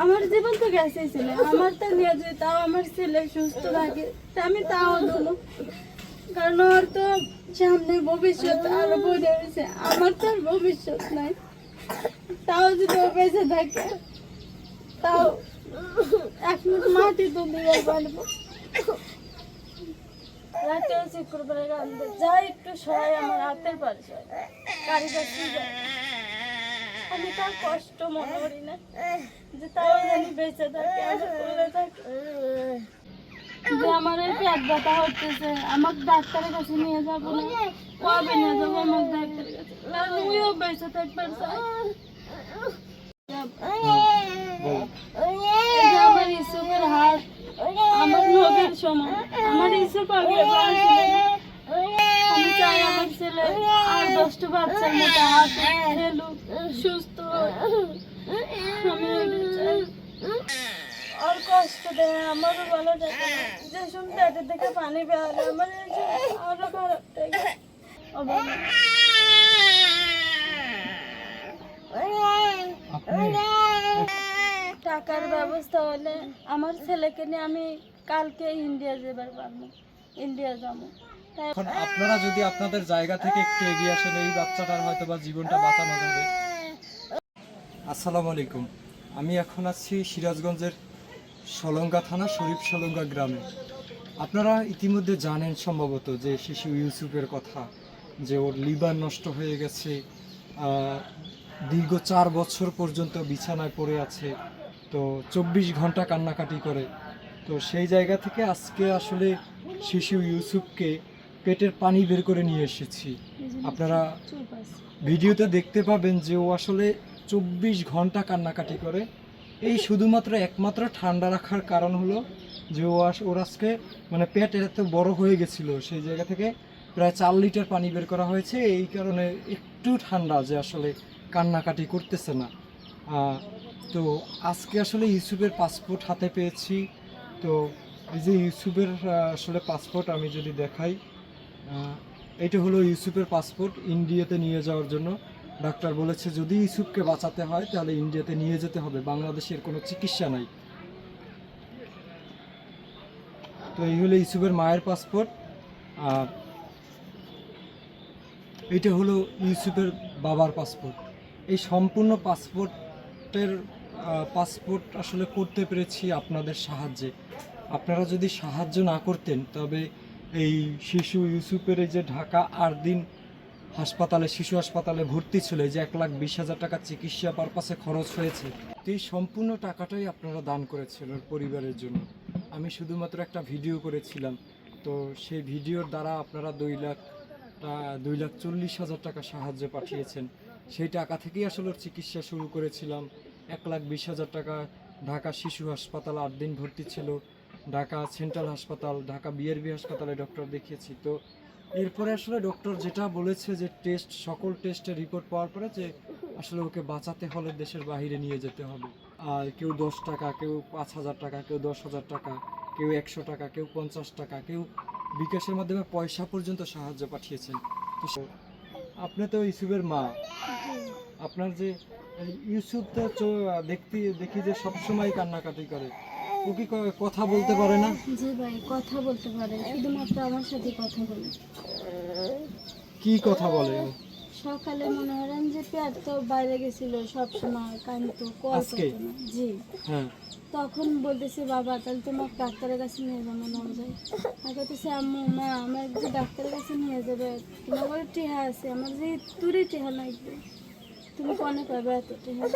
আমার জীবন তো গেছেই ছিল, আমার তো নিয়ে যে তাও আমার ছেলে সুস্থ থাকে আমি তাও দেবো, কারণ ওর তো সামনে ভবিষ্যৎ আরো বড় হয়েছে, আমার তো আর ভবিষ্যৎ নাই। তাও যদি ও বেঁচে থাকে তাও এক মুঠ মাটি তো দিয়ে পারবো। রাতেও শুক্রবারে রান্ধতে যা একটু সহায় আমার হাতের পাশে কারিগর আমি তার কষ্ট মনে করি না যে তাও জানি বেঁচে থাকে, আমার কোলে থাকে। যে আমার এই পেট ব্যথা হতেছে, আমাকে ডাক্তারের কাছে নিয়ে যাবো না, কবে নিয়ে যাবো আমাকে ডাক্তারের কাছে, কারণ ওইও বেঁচে থাকবার চাই। আমার ইসুকের হাত আমার নদীর সমান, আমার ইসুক আগে আমি চাই আমার ছেলে আর 10টা বাচ্চার মতো হাত খেলুক, সুস্থ আমি চাই। আর কষ্ট দেয় আমারও ভালো থাকে না, যে শুন পেটের থেকে পানি বেরোলে আমার আরো খারাপ থাকে। টাকার ব্যবস্থা হলে আমার ছেলেকে নিয়ে আমি কালকে ইন্ডিয়া যেবার পারবো, ইন্ডিয়া যাবো। এখন আপনারা যদি আপনাদের জায়গা থেকে একটু এগিয়ে আসেন, এই বাচ্চাটার হয়তো বা জীবনটা বাঁচানো যাবে। আসসালামু আলাইকুম, আমি এখন আছি সিরাজগঞ্জের সলঙ্গা থানা শরীফ সলঙ্গা গ্রামে। আপনারা ইতিমধ্যে জানেন সম্ভবত যে শিশু ইউসুফের কথা, যে ওর লিভার নষ্ট হয়ে গেছে, দীর্ঘ 4 বছর পর্যন্ত বিছানায় পড়ে আছে, তো 24 ঘন্টা কান্নাকাটি করে। তো সেই জায়গা থেকে আজকে আসলে শিশু ইউসুফকে পেটের পানি বের করে নিয়ে এসেছি। আপনারা ভিডিওতে দেখতে পাবেন যে ও আসলে 24 ঘন্টা কান্নাকাটি করে। এই শুধুমাত্র একমাত্র ঠান্ডা রাখার কারণ হলো যে ওর আজকে মানে পেট এত বড় হয়ে গেছিলো, সেই জায়গা থেকে প্রায় 4 লিটার পানি বের করা হয়েছে। এই কারণে একটু ঠান্ডা, যে আসলে কান্নাকাটি করতেছে না। তো আজকে আসলে ইউসুফের পাসপোর্ট হাতে পেয়েছি। তো এই যে ইউসুফের আসলে পাসপোর্ট আমি যদি দেখাই, এইটা হলো ইউসুফের পাসপোর্ট ইন্ডিয়াতে নিয়ে যাওয়ার জন্য। ডাক্তার বলেছে যদি ইউসুফকে বাঁচাতে হয় তাহলে ইন্ডিয়াতে নিয়ে যেতে হবে, বাংলাদেশের কোনো চিকিৎসা নাই। তো এই হলো ইউসুফের মায়ের পাসপোর্ট, আর এইটা হলো ইউসুফের বাবার পাসপোর্ট। এই সম্পূর্ণ পাসপোর্ট আসলে করতে পেরেছি আপনাদের সাহায্যে। আপনারা যদি সাহায্য না করতেন তবে এই শিশু ইউসুফের এই যে ঢাকা 8 দিন হাসপাতালে, শিশু হাসপাতালে ভর্তি ছিল, এই যে 1,20,000 টাকা চিকিৎসা পারপাসে খরচ হয়েছে, তো এই সম্পূর্ণ টাকাটাই আপনারা দান করেছিলেন ওর পরিবারের জন্য। আমি শুধুমাত্র একটা ভিডিও করেছিলাম, তো সেই ভিডিওর দ্বারা আপনারা 2,40,000 টাকা সাহায্য পাঠিয়েছেন। সেই টাকা থেকেই আসলে ওর চিকিৎসা শুরু করেছিলাম। 1,20,000 টাকা ঢাকা শিশু হাসপাতাল 8 দিন ভর্তি ছিল, ঢাকা সেন্ট্রাল হাসপাতাল, ঢাকা বিআরবি হাসপাতালে ডক্টর দেখিয়েছি। তো এরপরে আসলে ডক্টর যেটা বলেছে যে সকল টেস্টের রিপোর্ট পাওয়ার পরে যে আসলে ওকে বাঁচাতে হলে দেশের বাইরে নিয়ে যেতে হবে। আর কেউ 10 টাকা, কেউ 5,000 টাকা, কেউ 10,000 টাকা, কেউ 100 টাকা, কেউ 50 টাকা, কেউ বিকাশের মাধ্যমে পয়সা পর্যন্ত সাহায্য পাঠিয়েছেন। তো আপনি তো ইউসুফের মা, আপনার যে ইউসুফ তো দেখি যে সবসময় কান্নাকাটি করে, ও কি কথা বলতে পারে না? জি ভাই, কথা বলতে পারে, শুধুমাত্র আমার সাথে কথা বলে। কি কথা বলে? সকালে মনে করেন যে পেট তো বাইরে গেছিল, সব সময় কান্ত কল করতো না। জি হ্যাঁ, তখন বলতেছি বাবা তাহলে তোমাকে ডাক্তারের কাছে নিয়ে যাবো, নাও যাই। আর বলতেছে আম্মু মা আমার যে ডাক্তারের কাছে নিয়ে যাবে, তোমার টেহা আছে, আমার যে তুরে টেহা লাগবে, তুমি কনে পাবে এত টেহা।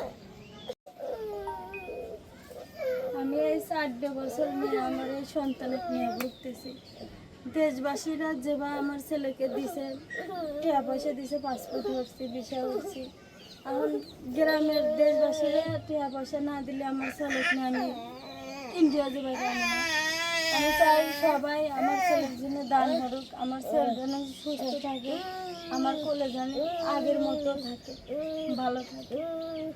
আমি এই 4 বছর নিয়ে আমার এই সন্তানকে নিয়ে ভুগতেছি। দেশবাসীরা যেভাবে আমার ছেলেকে দিছে, টাকা পয়সা দিছে, পাসপোর্ট করছি, ভিসা করছি, এখন গ্রামের দেশবাসীরা টাকা পয়সা না দিলে আমার ছেলেকে নিয়ে আমি ইন্ডিয়া যাবে পারি না। আমি চাই সবাই আমার ছেলের জন্য দান করুক, আমার ছেলে যেন সুস্থ থাকে, আমার কোলে যেন আগের মতো থাকে, ভালো থাকে।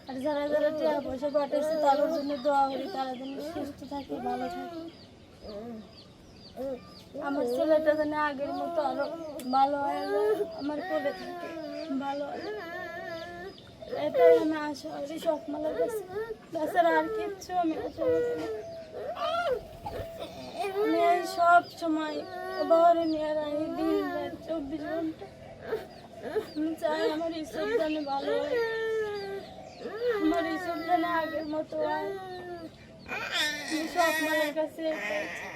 আর যারা যারা টাকা পয়সা পাঠাইছে তাদের জন্য দোয়া করি, তারা যেন সুস্থ থাকে, ভালো থাকে। আমার ছেলেটা যেন আগের মতো আরো ভালো হয়, আমার কোলে থাকে, ভালো হয়। এটাই আমি আশা করি স্বপ্নমালার কাছে, তাছাড়া আর কিচ্ছু আমি আশা করি না। আমি এই সব সময় বাবারে নিয়ে রাখি, দিন রাত 24 ঘন্টা। আমি চাই আমার ঈশ্বর জানে ভালো হয়, আমার ঈশ্বর জানে আগের মতো হয়। আমি স্বপ্নমালার কাছে এটাই চাই।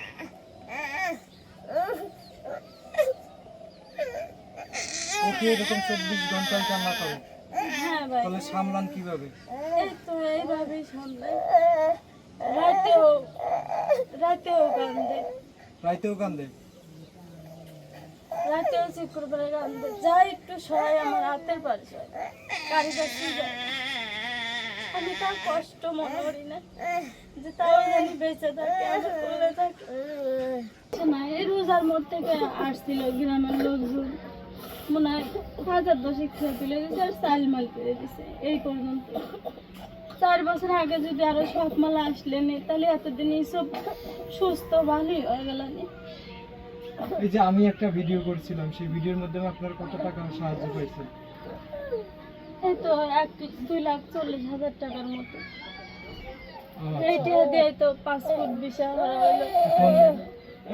ওকে এরকম 24 ঘন্টায় কান্না করে, হ্যাঁ ভাই, তাহলে সামলান কিভাবে? এই তো এইভাবেই সামলাই। রাতেও রাতেও কান্দে, রাইতেও কান্দে? রাতেও শুক্রবারে কান্দে। যা একটু সহায় আমার হাতের পারে সহায়, কারি কাছে যায়। আমি তার কষ্ট মনে করি না, যে তাও জানি বেঁচে থাকে, আমার কোলে থাকে না। এই রোজার মোড় থেকে আসছিল গ্রামের লোকজন, মনে হয় 1000 খেয়ে তুলে দিচ্ছে আর চাল মাল করে দিছে। এই পর্যন্ত 4 বছর আগে যদি আরো স্বপ্নমালা আসলেন, তাহলে এতদিন এইসব সুস্থ ভালোই হয়ে গেল। এই যে আমি একটা ভিডিও করছিলাম, সেই ভিডিওর মধ্যে আপনার কত টাকা সাহায্য পাইছেন? এই তো 2,40,000 টাকার মতো। আচ্ছা। এইটা দিয়ে তো পাসপোর্ট ভিসা করা হলো। এখন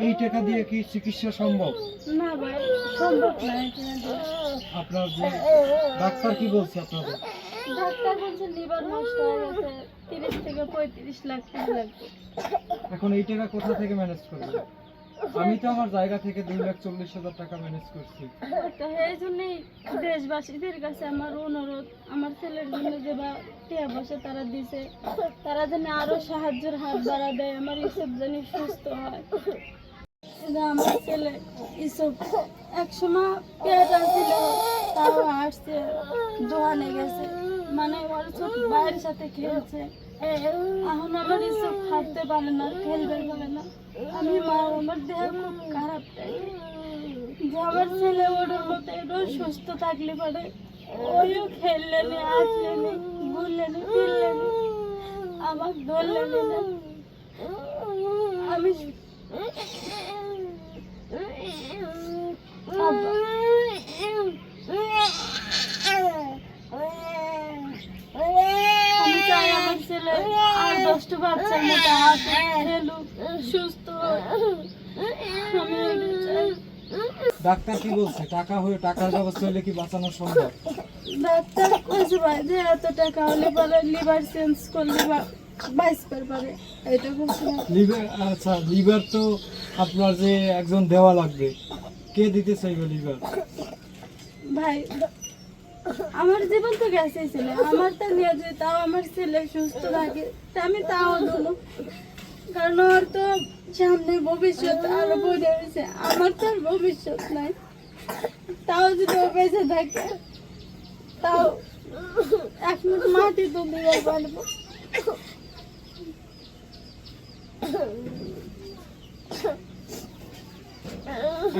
এই টাকা দিয়ে কি চিকিৎসা সম্ভব? না ভাই, সম্ভব না এটা দিয়ে। আপনার যে ডাক্তার কি বলছে আপনাদের? ডাক্তার বলছে লিভার নষ্ট হয়ে গেছে, 30 থেকে 35 লাখ টাকা লাগবে। এখন এই টাকা কোথা থেকে ম্যানেজ করবেন? আমি তো আমার জায়গা থেকে 2,40,000 টাকা ম্যানেজ করছি। তো এই জন্যই দেশবাসীদের কাছে আমার অনুরোধ, আমার ছেলের জন্য যে বা টিয়া পয়সা তারা দিছে, তারা যেন আরো সাহায্যের হাত বাড়া দেয়, আমার ইসব যেন সুস্থ হয়। যে আমার ছেলে ইসব একসময় পেট ছিল, তাও আসছে, দোকানে গেছে, মানে ওর ছোট ভাইয়ের সাথে খেলছে। এখন আমার ইসব হাঁটতে পারে না, খেলতে পারে না। আমি মা, আমার দেহ খুব খারাপ থাকে, যে আমার ছেলে ওর মতো এটাও সুস্থ থাকলে পারে, ওইও খেললে নি, আসলে নি, ঘুরলে নি, ফিরলে নি, আমার ধরলে নি না। আমি আব্বা, আমি চাই আমার ছেলে আর 10টা বাচ্চার মতো হাঁটুক, খেলুক, সুস্থ হোক। আমি এটাই চাই। ডাক্তার কি বলছে? টাকার ব্যবস্থা হলে কি বাঁচানো সম্ভব? ডাক্তার কইছে ভাই যে এত টাকা হলে পরে লিভার চেঞ্জ করলে বাঁচতে পারে, এটা বলছে। লিভার? আচ্ছা, লিভার তো আপনার যে একজন দেওয়া লাগবে, কে দিতে চাইবে লিভার? ভাই আমার জীবন তো গেছেই ছিল, আমার তো নিয়ে যদি তাও আমার ছেলে সুস্থ থাকে, তা আমি তাও দেবো। কারণ ওর তো সামনে ভবিষ্যৎ আরো বড় হয়েছে, আমার তো আর ভবিষ্যৎ নাই। তাও যদি ও বেঁচে থাকে, তাও এক মুঠ মাটি তো দিতে পারবো।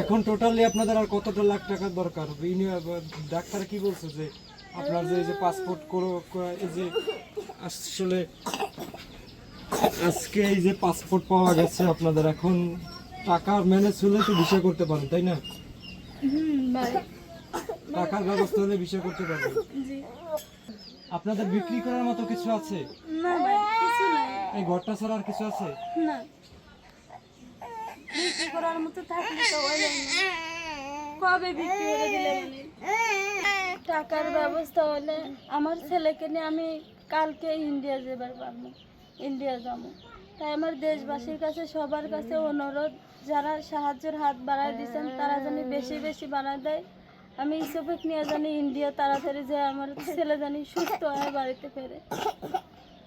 এখন টোটালি আপনাদের আর কতটা লাখ টাকার দরকার হবে? ডাক্তার কি বলছে যে আপনার যে পাসপোর্ট এই যে আসলে আজকে এই যে পাসপোর্ট পাওয়া গেছে আপনাদের, এখন টাকার ম্যানেজ হলে তো ভিসা করতে পারেন, তাই না? ভাই টাকার ব্যবস্থা হলে ভিসা করতে পারবেন। জি। আপনাদের বিক্রি করার মতো কিছু আছে? না ভাই, কিছু নাই। এই ঘরটা ছাড়া আর কিছু আছে? না, বিক্রি করার মতো থাকলে তো ওই না, কবে বিক্রি করে দিলে বলে। টাকার ব্যবস্থা হলে আমার ছেলেকে নিয়ে আমি কালকে ইন্ডিয়া যেবার পারবো, ইন্ডিয়া যাবো। তাই আমার দেশবাসীর কাছে, সবার কাছে অনুরোধ, যারা সাহায্যের হাত বাড়ায় দিচ্ছেন তারা যেন বেশি বেশি বাড়ায় দেয়। আমি ইসবেক নিয়ে জানি ইন্ডিয়া তাড়াতাড়ি, যে আমার ছেলে জানি সুস্থ হয়ে বাড়িতে ফেরে।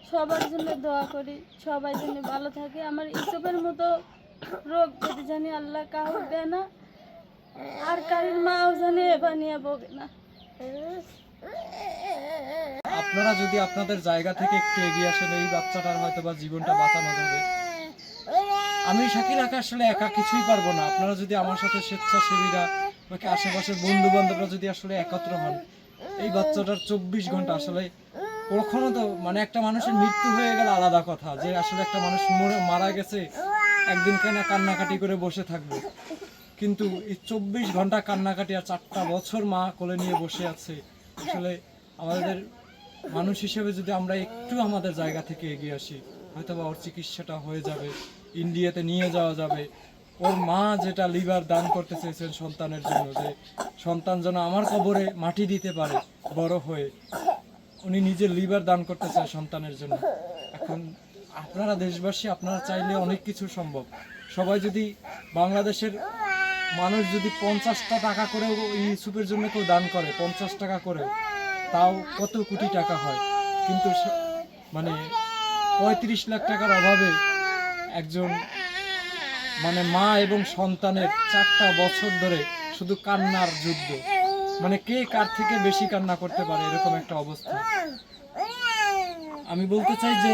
সবার জন্য দোয়া করি, সবাই যেন ভালো থাকে। আমার ইসবের মতো রোগ যদি জানি আল্লাহ কাউর দেয় না, আর কারোর মাও জানি এবার নিয়ে ভোগে না। আপনারা যদি আপনাদের জায়গা থেকে একটু এগিয়ে আসেন, এই বাচ্চাটার হয়তো বা জীবনটা বাঁচানো যাবে। আমি শাকিল আকাশ আসলে একা কিছুই পারবো না। আপনারা যদি আমার সাথে স্বেচ্ছাসেবীরা বা আশেপাশের বন্ধু বান্ধবরা যদি আসলে একত্র হন, এই বাচ্চাটার 24 ঘন্টা আসলে কখনো তো মানে একটা মানুষের মৃত্যু হয়ে গেলে আলাদা কথা, যে আসলে একটা মানুষ মারা গেছে একদিন কেন কান্নাকাটি করে বসে থাকবো, কিন্তু এই 24 ঘন্টা কান্নাকাটি আর 4টা বছর মা কোলে নিয়ে বসে আছে, আসলে আমাদের মানুষ হিসেবে যদি আমরা একটু আমাদের জায়গা থেকে এগিয়ে আসি, হয়তো বা ওর চিকিৎসাটা হয়ে যাবে, ইন্ডিয়াতে নিয়ে যাওয়া যাবে। ওর মা যেটা লিভার দান করতে চেয়েছেন সন্তানের জন্য, যে সন্তান যেন আমার কবরে মাটি দিতে পারে বড় হয়ে, উনি নিজের লিভার দান করতে চায় সন্তানের জন্য। এখন আপনারা দেশবাসী, আপনারা চাইলে অনেক কিছু সম্ভব। সবাই যদি, বাংলাদেশের মানুষ যদি 50টা টাকা করেও ইউসুফের জন্য কেউ দান করে, 50 টাকা করেও, তাও কত কোটি টাকা হয়। কিন্তু মানে 35 লাখ টাকার অভাবে একজন মানে মা এবং সন্তানের 4টা বছর ধরে শুধু কান্নার যুদ্ধ, মানে কে কার থেকে বেশি কান্না করতে পারে, এরকম একটা অবস্থা। আমি বলতে চাই যে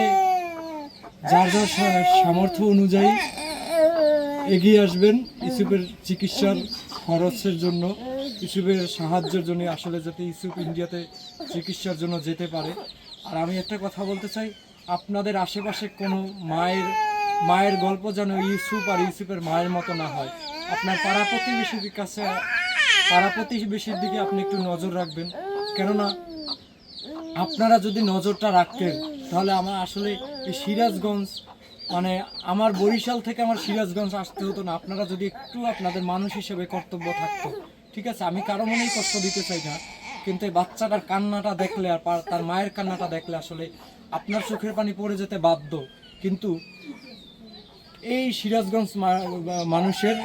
যার যার সামর্থ্য অনুযায়ী এগিয়ে আসবেন ইউসুফের চিকিৎসার খরচের জন্য, ইউসুফের সাহায্যের জন্য, আসলে যাতে ইউসুফ ইন্ডিয়াতে চিকিৎসার জন্য যেতে পারে। আর আমি একটা কথা বলতে চাই, আপনাদের আশেপাশে কোনো মায়ের গল্প যেন ইউসুফ আর ইউসুফের মায়ের মতো না হয়। আপনার পাড়া প্রতিবেশীর দিকে আপনি একটু নজর রাখবেন, কেননা আপনারা যদি নজরটা রাখতেন তাহলে আমার আসলে এই সিরাজগঞ্জ, মানে আমার বরিশাল থেকে আমার সিরাজগঞ্জ আসতে হতো না। আপনারা যদি একটু আপনাদের মানুষ হিসেবে কর্তব্য থাকতো, ঠিক আছে, আমি কারো মনেই কষ্ট দিতে চাই না, কিন্তু এই বাচ্চাটার কান্নাটা দেখলে আর তার মায়ের কান্নাটা দেখলে আসলে আপনার চোখের পানি পড়ে যেতে বাধ্য। কিন্তু এই সিরাজগঞ্জ মানুষের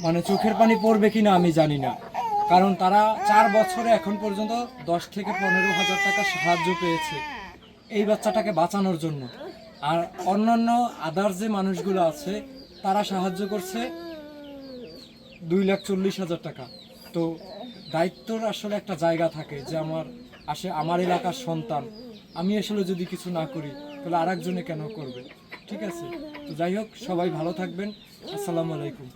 মানে চোখের পানি পড়বে কিনা আমি জানি না, কারণ তারা 4 বছরে এখন পর্যন্ত 10 থেকে 15,000 টাকা সাহায্য পেয়েছে এই বাচ্চাটাকে বাঁচানোর জন্য। আর অন্যান্য আদার যে মানুষগুলো আছে তারা সাহায্য করছে 2,40,000 টাকা। তো দায়িত্বর আসলে একটা জায়গা থাকে যে আমার এলাকার সন্তান, আমি আসলে যদি কিছু না করি তাহলে আরেকজনে কেন করবে, ঠিক আছে। তো যাই হোক, সবাই ভালো থাকবেন। আসসালামু আলাইকুম।